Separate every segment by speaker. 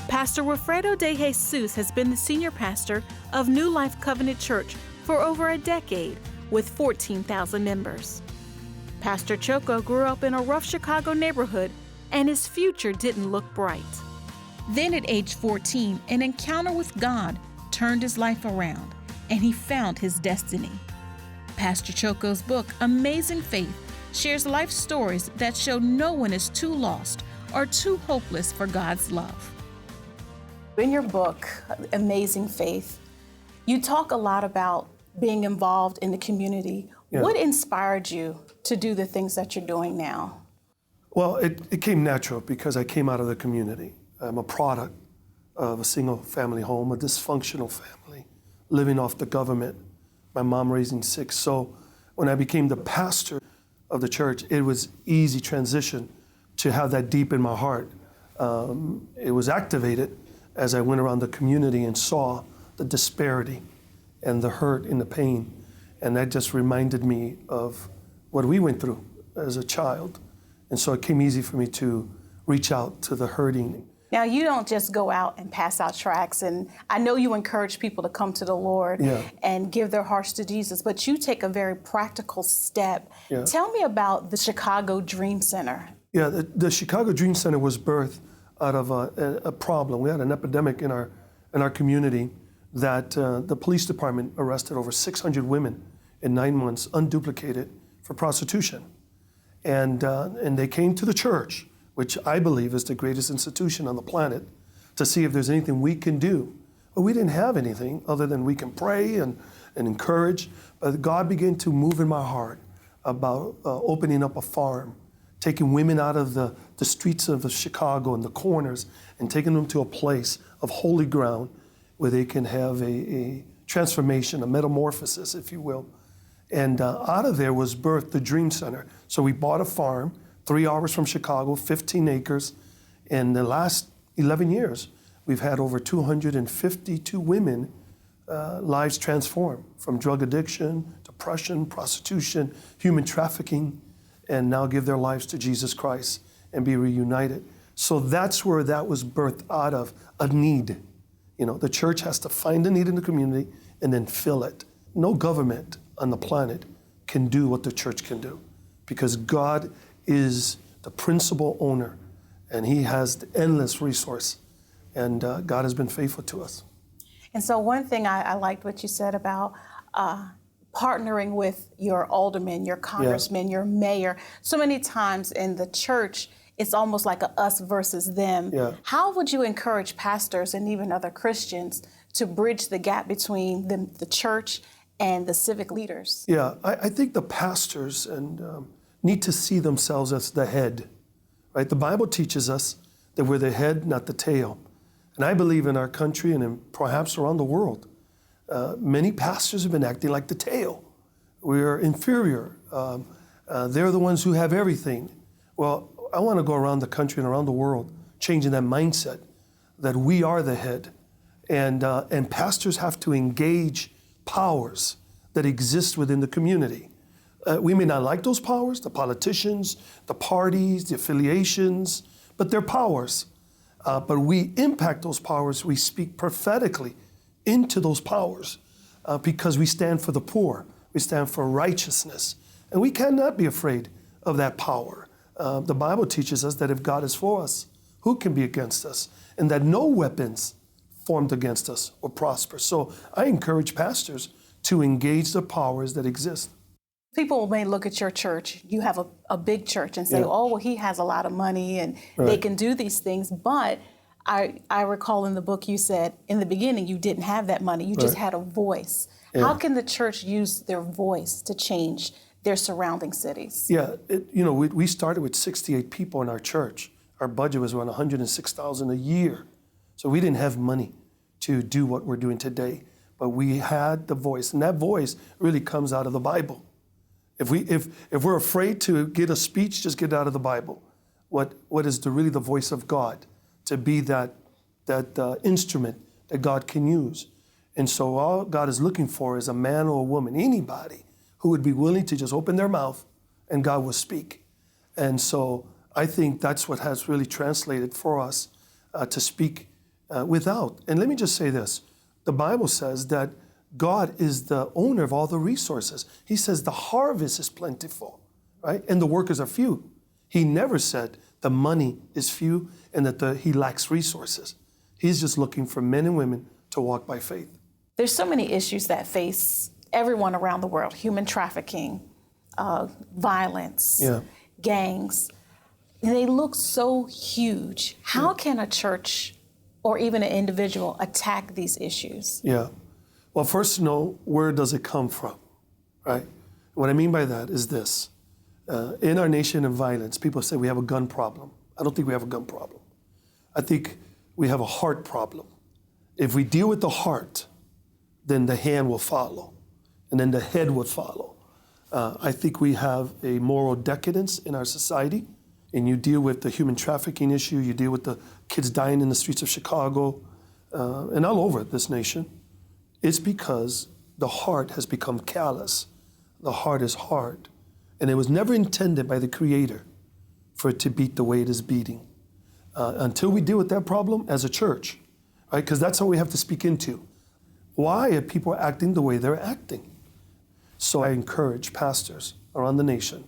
Speaker 1: Pastor Wilfredo de Jesus has been the senior pastor of New Life Covenant Church for over a decade with 14,000 members. Pastor Choco grew up in a rough Chicago neighborhood and his future didn't look bright. Then at age 14, an encounter with God turned his life around and he found his destiny. Pastor Choco's book, Amazing Faith, shares life stories that show no one is too lost or too hopeless for God's love.
Speaker 2: In your book, Amazing Faith, you talk a lot about being involved in the community.
Speaker 3: Yeah.
Speaker 2: What inspired you to do the things that you're doing now?
Speaker 3: Well, it came natural because I came out of the community. I'm a product of a single family home, a dysfunctional family, living off the government, my mom raising 6. So when I became the pastor of the church, it was easy transition to have that deep in my heart. It was activated as I went around the community and saw the disparity and the hurt and the pain. And that just reminded me of what we went through as a child. And so it came easy for me to reach out to the hurting.
Speaker 2: Now, you don't just go out and pass out tracts, and I know you encourage people to come to the Lord and give their hearts to Jesus, but you take a very practical step.
Speaker 3: Yeah.
Speaker 2: Tell me about the Chicago Dream Center.
Speaker 3: Yeah, the Chicago Dream Center was birthed out of a problem. We had an epidemic in our community that the police department arrested over 600 women in 9 months, unduplicated, for prostitution. And they came to the church, which I believe is the greatest institution on the planet, to see if there's anything we can do. But we didn't have anything other than we can pray and encourage. But God began to move in my heart about opening up a farm, taking women out of the streets of Chicago and the corners and taking them to a place of holy ground where they can have a transformation, a metamorphosis, if you will. And out of there was birthed the Dream Center. So we bought a farm, 3 hours from Chicago, 15 acres. In the last 11 years, we've had over 252 women lives transformed from drug addiction, depression, prostitution, human trafficking, and now give their lives to Jesus Christ and be reunited. So that's where that was birthed out of, a need. You know, the church has to find a need in the community and then fill it. No government on the planet can do what the church can do, because God is the principal owner and he has the endless resource, and God has been faithful to us.
Speaker 2: And so one thing I liked what you said about partnering with your aldermen, your congressmen, your mayor. So many times in the church, it's almost like a us versus them.
Speaker 3: Yeah.
Speaker 2: How would you encourage pastors and even other Christians to bridge the gap between the church and the civic leaders?
Speaker 3: Yeah, I think the pastors need to see themselves as the head, right? The Bible teaches us that we're the head, not the tail. And I believe in our country and perhaps around the world, many pastors have been acting like the tail. We're inferior. They're the ones who have everything. Well, I want to go around the country and around the world, changing that mindset that we are the head. And pastors have to engage powers that exist within the community. We may not like those powers, the politicians, the parties, the affiliations, but they're powers. But we impact those powers. We speak prophetically into those powers because we stand for the poor. We stand for righteousness. And we cannot be afraid of that power. The Bible teaches us that if God is for us, who can be against us? And that no weapons formed against us will prosper. So I encourage pastors to engage the powers that exist.
Speaker 2: People may look at your church, you have a big church, and say, oh, well, he has a lot of money and they can do these things. But I recall in the book you said, in the beginning, you didn't have that money. You just had a voice. Yeah. How can the church use their voice to change their surrounding cities?
Speaker 3: Yeah, we started with 68 people in our church. Our budget was around $106,000 a year. So we didn't have money to do what we're doing today. But we had the voice, and that voice really comes out of the Bible. If we're afraid to get a speech, just get it out of the Bible. What is really the voice of God, to be that instrument that God can use. And so all God is looking for is a man or a woman, anybody, who would be willing to just open their mouth and God will speak. And so I think that's what has really translated for us to speak without. And let me just say this. The Bible says that God is the owner of all the resources. He says the harvest is plentiful, right? And the workers are few. He never said the money is few and that he lacks resources. He's just looking for men and women to walk by faith.
Speaker 2: There's so many issues that face everyone around the world: human trafficking, violence, gangs. They look so huge. How can a church or even an individual attack these issues?
Speaker 3: Yeah. Well, first to know, where does it come from, right? What I mean by that is this. In our nation of violence, people say we have a gun problem. I don't think we have a gun problem. I think we have a heart problem. If we deal with the heart, then the hand will follow, and then the head will follow. I think we have a moral decadence in our society, and you deal with the human trafficking issue, you deal with the kids dying in the streets of Chicago, and all over this nation. It's because the heart has become callous. The heart is hard. And it was never intended by the Creator for it to beat the way it is beating. Until we deal with that problem as a church, right? Because that's what we have to speak into. Why are people acting the way they're acting? So I encourage pastors around the nation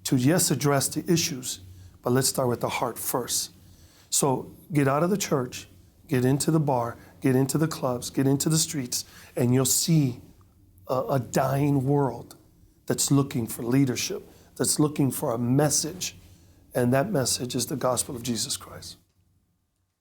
Speaker 3: to, yes, address the issues, but let's start with the heart first. So get out of the church, get into the bar, get into the clubs, get into the streets, and you'll see a dying world that's looking for leadership, that's looking for a message, and that message is the gospel of Jesus Christ.